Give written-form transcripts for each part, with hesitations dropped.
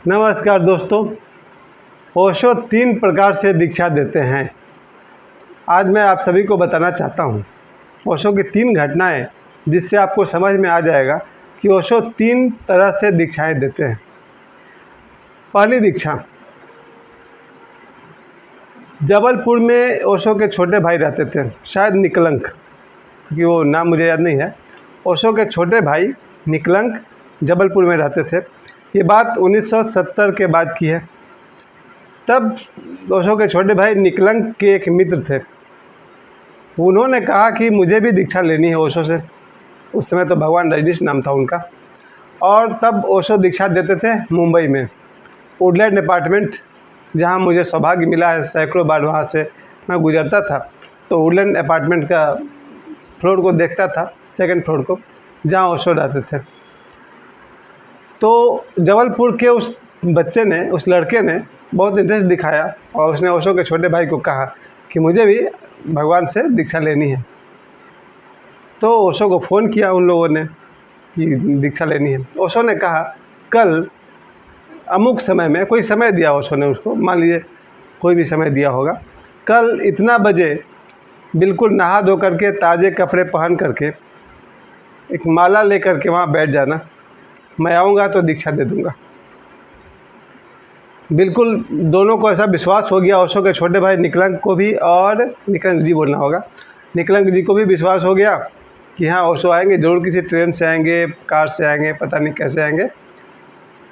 नमस्कार दोस्तों। ओशो 3 प्रकार से दीक्षा देते हैं। आज मैं आप सभी को बताना चाहता हूँ ओशो की 3 घटनाएं, जिससे आपको समझ में आ जाएगा कि ओशो 3 तरह से दीक्षाएं देते हैं। पहली दीक्षा, जबलपुर में ओशो के छोटे भाई रहते थे, शायद निकलंक, क्योंकि वो नाम मुझे याद नहीं है। ओशो के छोटे भाई निकलंक जबलपुर में रहते थे। ये बात 1970 के बाद की है। तब ओशो के छोटे भाई निकलंक के एक मित्र थे। उन्होंने कहा कि मुझे भी दीक्षा लेनी है ओशो से। उस समय तो भगवान रजनीश नाम था उनका। और तब ओशो दीक्षा देते थे मुंबई में, वुडलैंड अपार्टमेंट, जहां मुझे सौभाग्य मिला है, सैकड़ों बार वहां से मैं गुजरता था। तो वुडलैंड अपार्टमेंट का फ्लोर को देखता था, सेकंड फ्लोर को, जहां ओशो रहते थे। तो जबलपुर के उस बच्चे ने, उस लड़के ने बहुत इंटरेस्ट दिखाया और उसने ओशो के छोटे भाई को कहा कि मुझे भी भगवान से दीक्षा लेनी है। तो ओशो को फ़ोन किया उन लोगों ने कि दीक्षा लेनी है। ओशो ने कहा कल अमुक समय में, कोई समय दिया ओशो ने उसको, मान लीजिए कोई भी समय दिया होगा, कल इतना बजे बिल्कुल नहा धो करके, ताज़े कपड़े पहन करके, एक माला लेकर के वहाँ बैठ जाना, मैं आऊँगा तो दीक्षा दे दूँगा। बिल्कुल दोनों को ऐसा विश्वास हो गया, ओशो के छोटे भाई निकलंक को भी, और निकलंक जी बोलना होगा, निकलंक जी को भी विश्वास हो गया कि हाँ ओशो आएंगे ज़रूर, किसी ट्रेन से आएंगे, कार से आएंगे, पता नहीं कैसे आएंगे।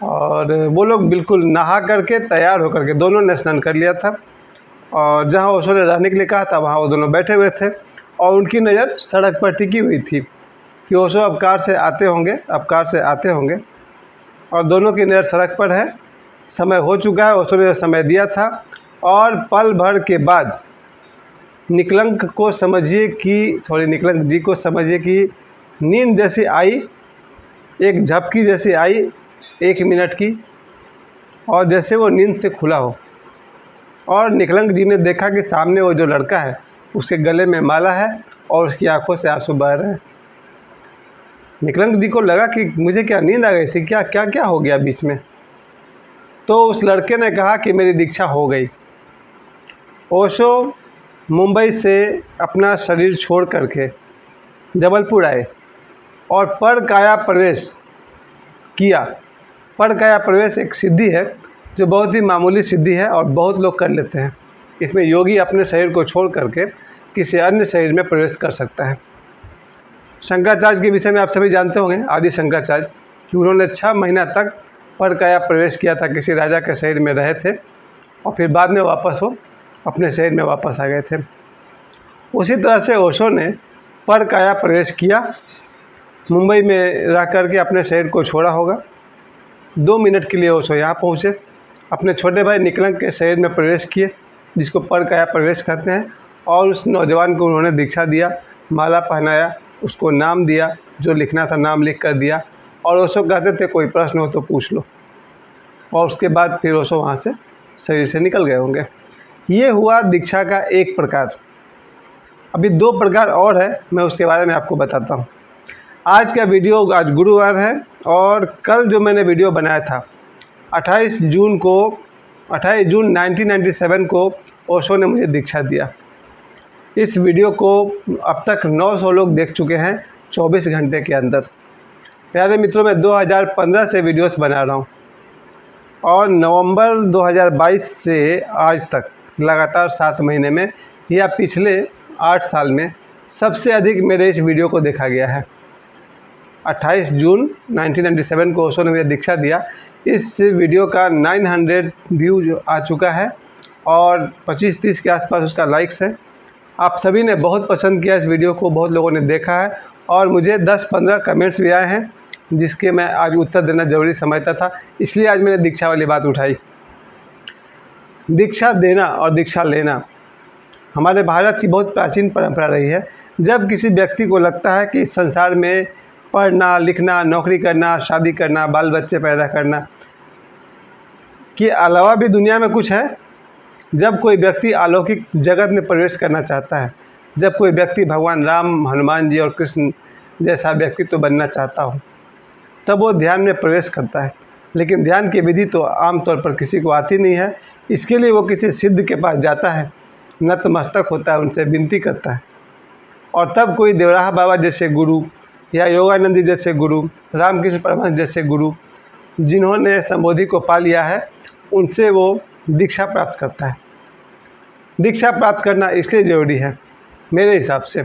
और वो लोग बिल्कुल नहा करके, तैयार होकर के, दोनों ने स्नान कर लिया था और जहाँ ओशो ने रहने के लिए कहा था वहाँ वो दोनों बैठे हुए थे। और उनकी नज़र सड़क पर टिकी हुई थी कि ओशो अब कार से आते होंगे, और दोनों की नज़र सड़क पर है। समय हो चुका है, ओशो ने समय दिया था। और पल भर के बाद निकलंक जी को समझिए कि नींद जैसी आई, एक झपकी जैसी आई 1 मिनट की, और जैसे वो नींद से खुला हो। और निकलंक जी ने देखा कि सामने वो जो लड़का है, उसके गले में माला है और उसकी आंखों से आंसू बह रहे हैं। निकलंक जी को लगा कि मुझे क्या नींद आ गई थी, क्या हो गया बीच में। तो उस लड़के ने कहा कि मेरी दीक्षा हो गई। ओशो मुंबई से अपना शरीर छोड़ करके जबलपुर आए और पर काया प्रवेश किया। पर काया प्रवेश एक सिद्धि है जो बहुत ही मामूली सिद्धि है और बहुत लोग कर लेते हैं। इसमें योगी अपने शरीर को छोड़ करके किसी अन्य शरीर में प्रवेश कर सकता है। शंकराचार्य के विषय में आप सभी जानते होंगे, आदि शंकराचार्य, कि उन्होंने 6 महीना तक पर काया प्रवेश किया था, किसी राजा के शरीर में रहे थे और फिर बाद में वापस वो अपने शरीर में वापस आ गए थे। उसी तरह से ओशो ने पर काया प्रवेश किया, मुंबई में रह कर के अपने शरीर को छोड़ा होगा। 2 मिनट के लिए ओशो यहाँ पहुँचे, अपने छोटे भाई निकलंक के शरीर में प्रवेश किए, जिसको पर काया प्रवेश कहते हैं। और उस नौजवान को उन्होंने दीक्षा दिया, माला पहनाया, उसको नाम दिया, जो लिखना था नाम लिख कर दिया। और ओशो कहते थे कोई प्रश्न हो तो पूछ लो। और उसके बाद फिर ओशो वहाँ से शरीर से निकल गए होंगे। ये हुआ दीक्षा का एक प्रकार। अभी 2 प्रकार और है, मैं उसके बारे में आपको बताता हूँ। आज का वीडियो, आज गुरुवार है और कल जो मैंने वीडियो बनाया था 28 जून 1997 को ओशो ने मुझे दीक्षा दिया। इस वीडियो को अब तक 900 लोग देख चुके हैं 24 घंटे के अंदर। प्यारे मित्रों, मैं 2015 से वीडियोस बना रहा हूँ और नवंबर 2022 से आज तक लगातार 7 महीने में या पिछले 8 साल में सबसे अधिक मेरे इस वीडियो को देखा गया है। 28 जून 1997 को ओशो ने मुझे दीक्षा दिया। इस वीडियो का 900 व्यूज आ चुका है और 25-30 के आसपास उसका लाइक्स है। आप सभी ने बहुत पसंद किया इस वीडियो को, बहुत लोगों ने देखा है और मुझे 10-15 कमेंट्स भी आए हैं, जिसके मैं आज उत्तर देना ज़रूरी समझता था, इसलिए आज मैंने दीक्षा वाली बात उठाई। दीक्षा देना और दीक्षा लेना हमारे भारत की बहुत प्राचीन परंपरा रही है। जब किसी व्यक्ति को लगता है कि इस संसार में पढ़ना, लिखना, नौकरी करना, शादी करना, बाल बच्चे पैदा करना के अलावा भी दुनिया में कुछ है, जब कोई व्यक्ति अलौकिक जगत में प्रवेश करना चाहता है, जब कोई व्यक्ति भगवान राम, हनुमान जी और कृष्ण जैसा व्यक्तित्व बनना चाहता हो, तब वो ध्यान में प्रवेश करता है। लेकिन ध्यान की विधि तो आमतौर पर किसी को आती नहीं है। इसके लिए वो किसी सिद्ध के पास जाता है, नतमस्तक होता है, उनसे विनती करता है, और तब कोई देवराहा बाबा जैसे गुरु या योगानंद जी जैसे गुरु, रामकृष्ण परमहंस जैसे गुरु जिन्होंने संबोधि को पा लिया है, उनसे वो दीक्षा प्राप्त करता है। दीक्षा प्राप्त करना इसलिए ज़रूरी है मेरे हिसाब से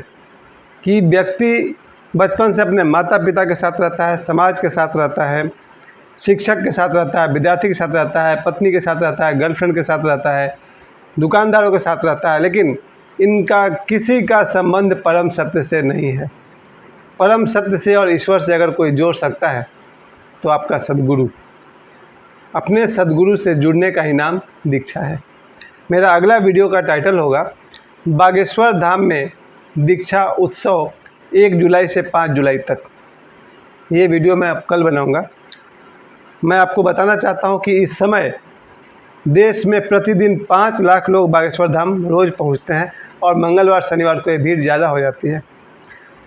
कि व्यक्ति बचपन से अपने माता पिता के साथ रहता है, समाज के साथ रहता है, शिक्षक के साथ रहता है, विद्यार्थी के साथ रहता है, पत्नी के साथ रहता है, गर्लफ्रेंड के साथ रहता है, दुकानदारों के साथ रहता है, लेकिन इनका किसी का संबंध परम सत्य से नहीं है। परम सत्य से और ईश्वर से अगर कोई जोड़ सकता है तो आपका सद्गुरु। अपने सद्गुरु से जुड़ने का ही नाम दीक्षा है। मेरा अगला वीडियो का टाइटल होगा बागेश्वर धाम में दीक्षा उत्सव 1 जुलाई से 5 जुलाई तक। ये वीडियो मैं अब कल बनाऊंगा। मैं आपको बताना चाहता हूँ कि इस समय देश में प्रतिदिन 5 लाख लोग बागेश्वर धाम रोज़ पहुँचते हैं और मंगलवार शनिवार को ये भीड़ ज़्यादा हो जाती है।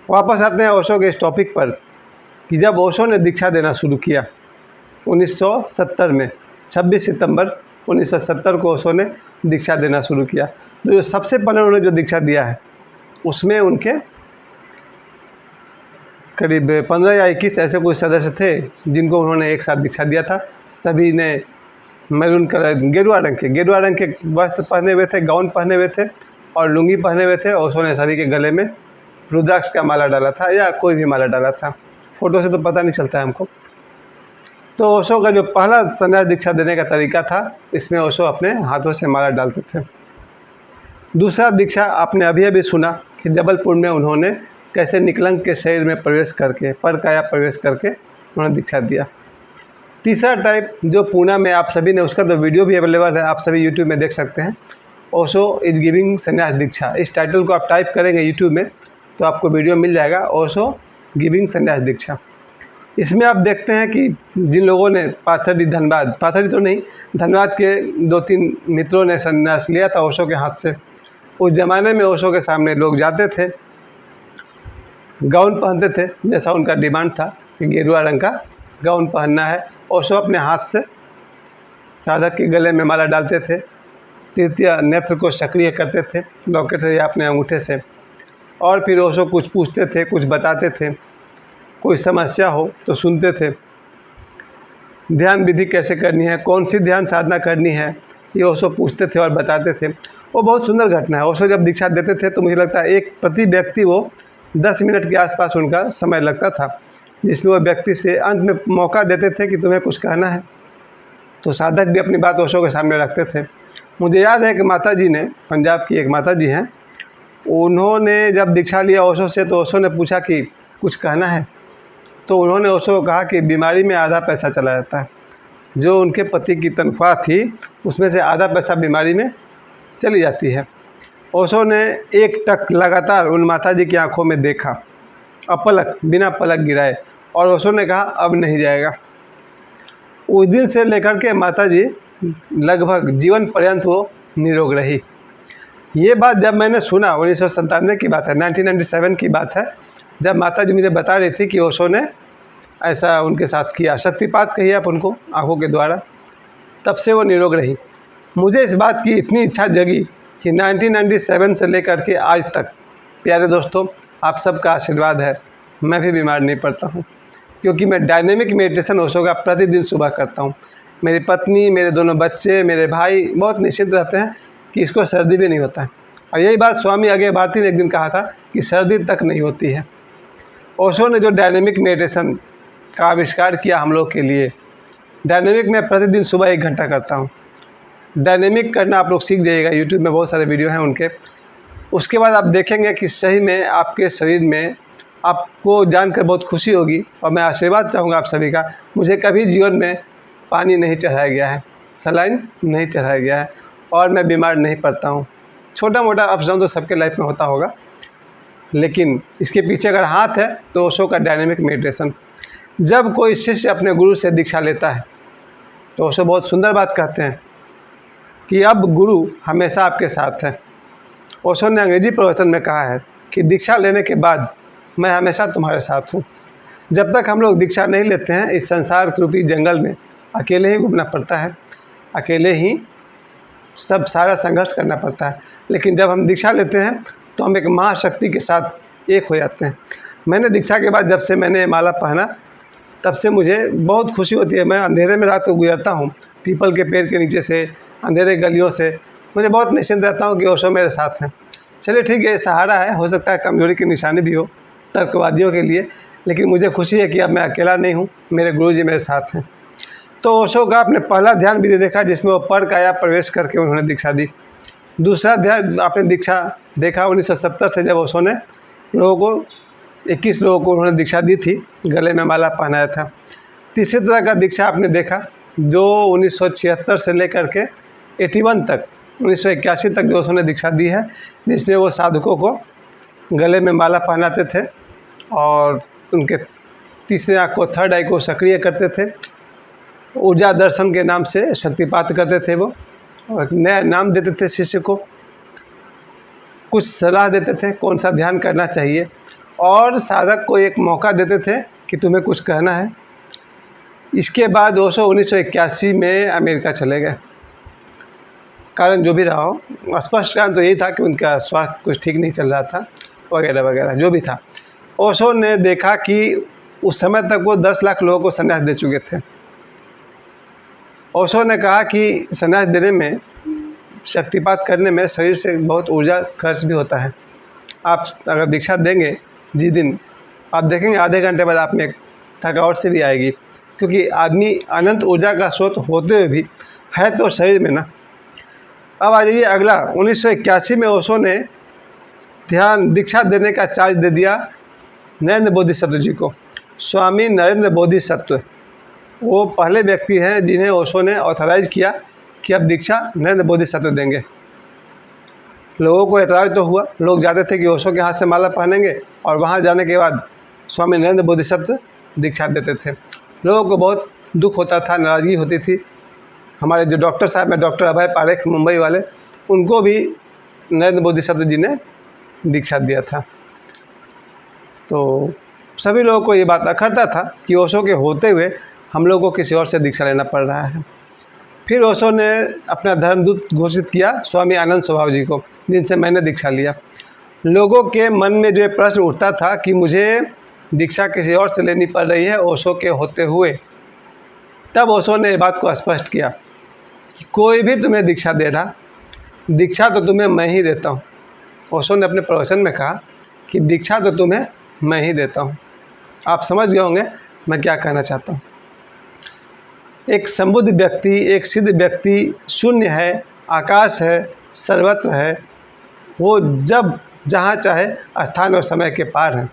वापस आते हैं ओशो के इस टॉपिक पर कि जब ओशो ने दीक्षा देना शुरू किया 1970 में, 26 सितंबर 1970 को ओशो ने दीक्षा देना शुरू किया। तो जो सबसे पहले उन्होंने जो दीक्षा दिया है उसमें उनके करीब 15 या 21 ऐसे कोई सदस्य थे जिनको उन्होंने एक साथ दीक्षा दिया था। सभी ने मैरून कलर गेरुआ रंग के वस्त्र पहने हुए थे, गाउन पहने हुए थे और लुंगी पहने हुए थे। ओशो ने सभी के गले में रुद्राक्ष का माला डाला था या कोई भी माला डाला था, फ़ोटो से तो पता नहीं चलता है हमको। तो ओशो का जो पहला संन्यास दीक्षा देने का तरीका था, इसमें ओशो अपने हाथों से माला डालते थे। दूसरा दीक्षा आपने अभी अभी सुना कि जबलपुर में उन्होंने कैसे निकलंक के शरीर में प्रवेश करके, पर काया प्रवेश करके उन्होंने दीक्षा दिया। तीसरा टाइप जो पूना में आप सभी ने, उसका तो वीडियो भी अवेलेबल है, आप सभी यूट्यूब में देख सकते हैं। ओशो इज गिविंग संन्यास दीक्षा, इस टाइटल को आप टाइप करेंगे यूट्यूब में तो आपको वीडियो मिल जाएगा, ओशो गिविंग संन्यास दीक्षा। इसमें आप देखते हैं कि जिन लोगों ने पाथरी तो नहीं, धनबाद के 2-3 मित्रों ने संन्यास लिया था ओशो के हाथ से। उस ज़माने में ओशो के सामने लोग जाते थे, गाउन पहनते थे जैसा उनका डिमांड था कि गेरुआ रंग का गाउन पहनना है। ओशो अपने हाथ से साधक के गले में माला डालते थे, तृतीय नेत्र को सक्रिय करते थे लॉकेट से या अपने अंगूठे से, और फिर ओशो कुछ पूछते थे, कुछ बताते थे, कोई समस्या हो तो सुनते थे। ध्यान विधि कैसे करनी है, कौन सी ध्यान साधना करनी है, ये ओशो पूछते थे और बताते थे। वो बहुत सुंदर घटना है। ओशो जब दीक्षा देते थे तो मुझे लगता है एक प्रति व्यक्ति वो 10 मिनट के आसपास उनका समय लगता था, जिसमें वो व्यक्ति से अंत में मौका देते थे कि तुम्हें कुछ कहना है। तो साधक भी अपनी बात ओशो के सामने रखते थे। मुझे याद है कि माता जी ने, पंजाब की एक माता जी हैं, उन्होंने जब दीक्षा लिया ओशो से तो ओशो ने पूछा कि कुछ कहना है, तो उन्होंने ओशो को कहा कि बीमारी में आधा पैसा चला जाता है। जो उनके पति की तनख्वाह थी उसमें से आधा पैसा बीमारी में चली जाती है। ओशो ने एक टक लगातार उन माता जी की आंखों में देखा, अपलक, बिना पलक गिराए, और ओशो ने कहा अब नहीं जाएगा। उस दिन से लेकर के माता जी लगभग जीवन पर्यंत वो निरोग रही। ये बात जब मैंने सुना 1997 की बात है, 1997 की बात है, जब माता जी मुझे बता रही थी कि ओशो ने ऐसा उनके साथ किया, शक्तिपात कहिए आप उनको, आँखों के द्वारा, तब से वो निरोग रही। मुझे इस बात की इतनी इच्छा जगी कि 1997 से लेकर के आज तक, प्यारे दोस्तों, आप सबका आशीर्वाद है, मैं भी बीमार नहीं पड़ता हूँ, क्योंकि मैं डायनेमिक मेडिटेशन ओशो का प्रतिदिन सुबह करता हूँ। मेरी पत्नी, मेरे दोनों बच्चे, मेरे भाई बहुत निश्चिंत रहते हैं कि इसको सर्दी भी नहीं होता है। और यही बात स्वामी अज्ञे भारती ने एक दिन कहा था कि सर्दी तक नहीं होती है। ओशो ने जो डायनेमिक मेडिटेशन का आविष्कार किया हम लोग के लिए, डायनेमिक मैं प्रतिदिन सुबह 1 घंटा करता हूँ। डायनेमिक करना आप लोग सीख जाइएगा, यूट्यूब में बहुत सारे वीडियो हैं उनके। उसके बाद आप देखेंगे कि सही में आपके शरीर में आपको जानकर बहुत खुशी होगी। और मैं आशीर्वाद चाहूँगा आप सभी का, मुझे कभी जीवन में पानी नहीं चढ़ाया गया है, सलाइन नहीं चढ़ाया गया है, और मैं बीमार नहीं पड़ता हूँ। छोटा मोटा अप्स डाउन तो सबके लाइफ में होता होगा, लेकिन इसके पीछे अगर हाथ है तो ओशो का डायनेमिक मेडिटेशन। जब कोई शिष्य अपने गुरु से दीक्षा लेता है तो ओशो बहुत सुंदर बात कहते हैं कि अब गुरु हमेशा आपके साथ है। ओशो ने अंग्रेजी प्रवचन में कहा है कि दीक्षा लेने के बाद मैं हमेशा तुम्हारे साथ हूँ। जब तक हम लोग दीक्षा नहीं लेते हैं, इस संसार रूपी जंगल में अकेले ही घूमना पड़ता है, अकेले ही सब सारा संघर्ष करना पड़ता है। लेकिन जब हम दीक्षा लेते हैं तो हम एक महाशक्ति के साथ एक हो जाते हैं। मैंने दीक्षा के बाद जब से मैंने माला पहना तब से मुझे बहुत खुशी होती है। मैं अंधेरे में रात को गुजरता हूँ, पीपल के पेड़ के नीचे से, अंधेरे गलियों से, मुझे बहुत निश्चिंत रहता हूँ कि ओशो मेरे साथ हैं। चलिए ठीक है, सहारा है, हो सकता है कमज़ोरी की निशानी भी हो तर्कवादियों के लिए, लेकिन मुझे खुशी है कि अब मैं अकेला नहीं हूँ, मेरे गुरुजी मेरे साथ हैं। तो ओशो का आपने पहला ध्यान विधि देखा जिसमें वो पर काया प्रवेश करके उन्होंने दीक्षा दी। दूसरा ध्यान आपने दीक्षा देखा 1970 से जब ओशो ने 21 लोगों को उन्होंने दीक्षा दी थी, गले में माला पहनाया था। तीसरी तरह का दीक्षा आपने देखा जो 1976 से लेकर के 81 तक 1981 तक जो उन्होंने दीक्षा दी है, जिसमें वो साधकों को गले में माला पहनाते थे और उनके तीसरे आँख को, थर्ड आई को सक्रिय करते थे। ऊर्जा दर्शन के नाम से शक्तिपात करते थे वो, और नया नाम देते थे शिष्य को, कुछ सलाह देते थे कौन सा ध्यान करना चाहिए, और साधक को एक मौका देते थे कि तुम्हें कुछ कहना है। इसके बाद ओशो 1981 में अमेरिका चले गए। कारण जो भी रहा हो, स्पष्ट कारण तो यही था कि उनका स्वास्थ्य कुछ ठीक नहीं चल रहा था वगैरह वगैरह जो भी था। ओशो ने देखा कि उस समय तक वो 10 लाख लोगों को संन्यास दे चुके थे। ओशो ने कहा कि संन्यास देने में, शक्तिपात करने में शरीर से बहुत ऊर्जा खर्च भी होता है। आप अगर दीक्षा देंगे जिस दिन, आप देखेंगे आधे घंटे बाद आप में थकावट से भी आएगी, क्योंकि आदमी अनंत ऊर्जा का स्रोत होते हुए भी है तो शरीर में ना। अब आ जाइए अगला, 1981 में ओशो ने ध्यान दीक्षा देने का चार्ज दे दिया नरेंद्र बोधिसत्व जी को। स्वामी नरेंद्र बोधिसत्व वो पहले व्यक्ति हैं जिन्हें ओशो ने ऑथराइज किया कि अब दीक्षा नरेंद्र बोधिसत्व देंगे। लोगों को एतराज़ तो हुआ, लोग जाते थे कि ओशो के हाथ से माला पहनेंगे और वहाँ जाने के बाद स्वामी नरेंद्र बोधिसत्व दीक्षा देते थे। लोगों को बहुत दुख होता था, नाराज़गी होती थी। हमारे जो डॉक्टर साहब हैं, डॉक्टर अभय पारेख मुंबई वाले, उनको भी नरेंद्र बोधिसत्व जी ने दीक्षा दिया था। तो सभी लोगों को ये बात अखरता था कि ओशो के होते हुए हम लोग को किसी और से दीक्षा लेना पड़ रहा है। फिर ओशो ने अपना धर्मदूत घोषित किया स्वामी आनंद स्वभाव जी को, जिनसे मैंने दीक्षा लिया। लोगों के मन में जो प्रश्न उठता था कि मुझे दीक्षा किसी और से लेनी पड़ रही है ओशो के होते हुए, तब ओशो ने ये बात को स्पष्ट किया कि कोई भी तुम्हें दीक्षा दे रहा, दीक्षा तो तुम्हें मैं ही देता हूँ। ओशो ने अपने प्रवचन में कहा कि दीक्षा तो तुम्हें मैं ही देता हूँ। आप समझ गए होंगे मैं क्या कहना चाहता हूँ। एक संबुद्ध व्यक्ति, एक सिद्ध व्यक्ति शून्य है, आकाश है, सर्वत्र है, वो जब जहाँ चाहे स्थान और समय के पार है।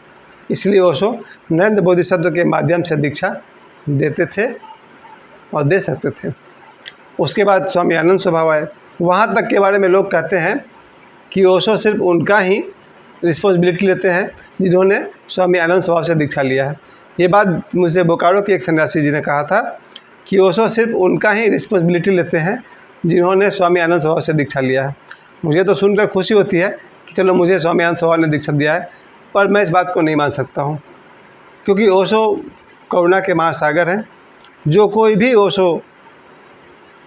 इसलिए ओशो नरेंद्र बोधिसत्व के माध्यम से दीक्षा देते थे और दे सकते थे। उसके बाद स्वामी आनंद स्वभाव आए। वहाँ तक के बारे में लोग कहते हैं कि ओशो सिर्फ उनका ही रिस्पॉन्सिबिलिटी लेते हैं जिन्होंने स्वामी आनंद स्वभाव से दीक्षा लिया है। ये बात मुझे बोकारो के एक सन्यासी जी ने कहा था कि ओशो सिर्फ उनका ही रिस्पॉन्सिबिलिटी लेते हैं जिन्होंने स्वामी आनंद स्वभाव से दीक्षा लिया है। मुझे तो सुनकर खुशी होती है कि चलो मुझे स्वामी आनंद स्वभाव ने दीक्षा दिया है, पर मैं इस बात को नहीं मान सकता हूँ, क्योंकि ओशो करुणा के महासागर हैं। जो कोई भी ओशो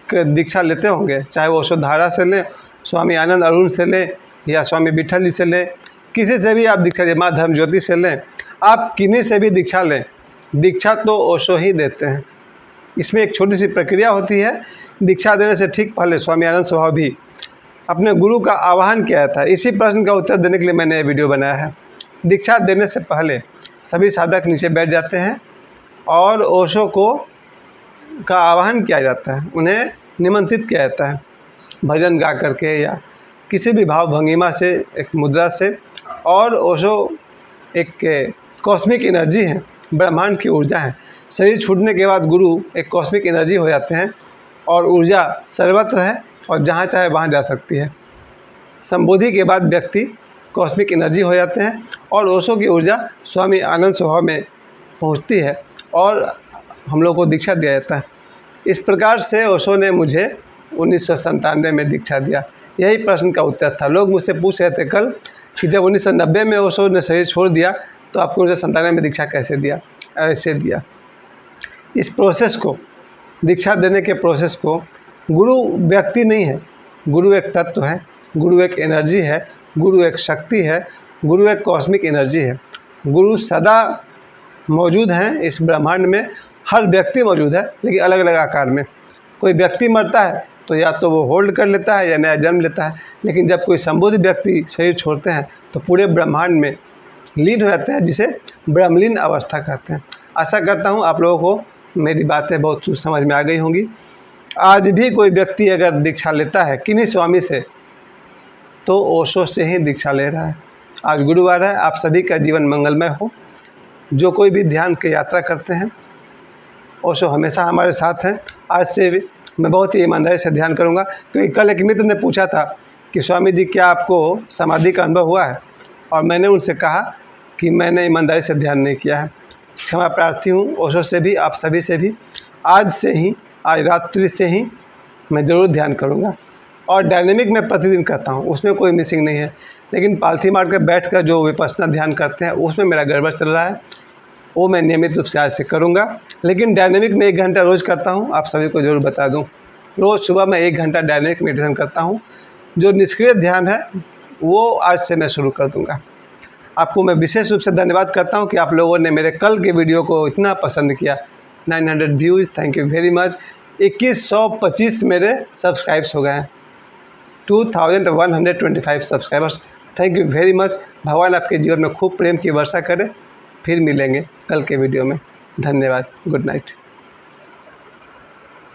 के दीक्षा लेते होंगे, चाहे वो ओशो धारा से लें, स्वामी आनंद अरुण से लें या स्वामी विठल जी से लें, किसी से भी आप दीक्षा लें, माँ धर्म ज्योति से लें, आप किन्हीं से भी दीक्षा लें, दीक्षा तो ओशो ही देते हैं। इसमें एक छोटी सी प्रक्रिया होती है। दीक्षा देने से ठीक पहले स्वामी आनंद स्वभाव भी अपने गुरु का आह्वान किया था। इसी प्रश्न का उत्तर देने के लिए मैंने ये वीडियो बनाया है। दीक्षा देने से पहले सभी साधक नीचे बैठ जाते हैं और ओशो को का आह्वान किया जाता है, उन्हें निमंत्रित किया जाता है भजन गा करके या किसी भी भाव भंगिमा से, एक मुद्रा से। और ओशो एक कॉस्मिक एनर्जी है, ब्रह्मांड की ऊर्जा है। शरीर छूटने के बाद गुरु एक कॉस्मिक एनर्जी हो जाते हैं और ऊर्जा सर्वत्र है और जहाँ चाहे वहाँ जा सकती है। संबोधि के बाद व्यक्ति कॉस्मिक एनर्जी हो जाते हैं और ओशो की ऊर्जा स्वामी आनंद स्वभाव में पहुँचती है और हम लोग को दीक्षा दिया जाता है। इस प्रकार से ओशो ने मुझे 1997 में दीक्षा दिया। यही प्रश्न का उत्तर था। लोग मुझसे पूछ रहे थे कल कि जब 1990 में ओशो ने शरीर छोड़ दिया तो आपको 1997 में दीक्षा कैसे दिया? ऐसे दिया। इस प्रोसेस को दीक्षा देने के प्रोसेस को, गुरु व्यक्ति नहीं है, गुरु एक तत्व है, गुरु एक एनर्जी है, गुरु एक शक्ति है, गुरु एक कॉस्मिक एनर्जी है। गुरु सदा मौजूद हैं इस ब्रह्मांड में, हर व्यक्ति मौजूद है लेकिन अलग अलग आकार में। कोई व्यक्ति मरता है तो या तो वो होल्ड कर लेता है या नया जन्म लेता है, लेकिन जब कोई संबुद्ध व्यक्ति शरीर छोड़ते हैं तो पूरे ब्रह्मांड में लीन हो जाते हैं, जिसे ब्रह्मलीन अवस्था कहते हैं। आशा करता हूँ आप लोगों को मेरी बातें बहुत समझ में आ गई होंगी। आज भी कोई व्यक्ति अगर दीक्षा लेता है किन्हीं स्वामी से, तो ओशो से ही दीक्षा ले रहा है। आज गुरुवार है, आप सभी का जीवन मंगलमय हो। जो कोई भी ध्यान की यात्रा करते हैं, ओशो हमेशा हमारे साथ हैं। आज से भी मैं बहुत ही ईमानदारी से ध्यान करूंगा, क्योंकि कल एक मित्र ने पूछा था कि स्वामी जी क्या आपको समाधि का अनुभव हुआ है, और मैंने उनसे कहा कि मैंने ईमानदारी से ध्यान नहीं किया है। क्षमा प्रार्थी हूँ ओशो से भी, आप सभी से भी। आज से ही, आज रात्रि से ही मैं ज़रूर ध्यान करूँगा। और डायनेमिक मैं प्रतिदिन करता हूँ, उसमें कोई मिसिंग नहीं है। लेकिन पालथी मार कर बैठ कर जो विपश्यना ध्यान करते हैं उसमें मेरा गड़बड़ चल रहा है, वो मैं नियमित रूप से आज से करूँगा। लेकिन डायनेमिक में 1 घंटा रोज़ करता हूँ, आप सभी को ज़रूर बता दूँ। रोज़ सुबह मैं 1 घंटा डायनेमिक मेडिटेशन करता हूँ। जो निष्क्रिय ध्यान है वो आज से मैं शुरू कर दूँगा। आपको मैं विशेष रूप से धन्यवाद करता हूँ कि आप लोगों ने मेरे कल के वीडियो को इतना पसंद किया। 900 views, thank you very much. 2125 मेरे सब्सक्राइब्स हो गए हैं, 2125 subscribers. Thank you very much. भगवान आपके जीवन में खूब प्रेम की वर्षा करे। फिर मिलेंगे कल के वीडियो में। धन्यवाद। Good night.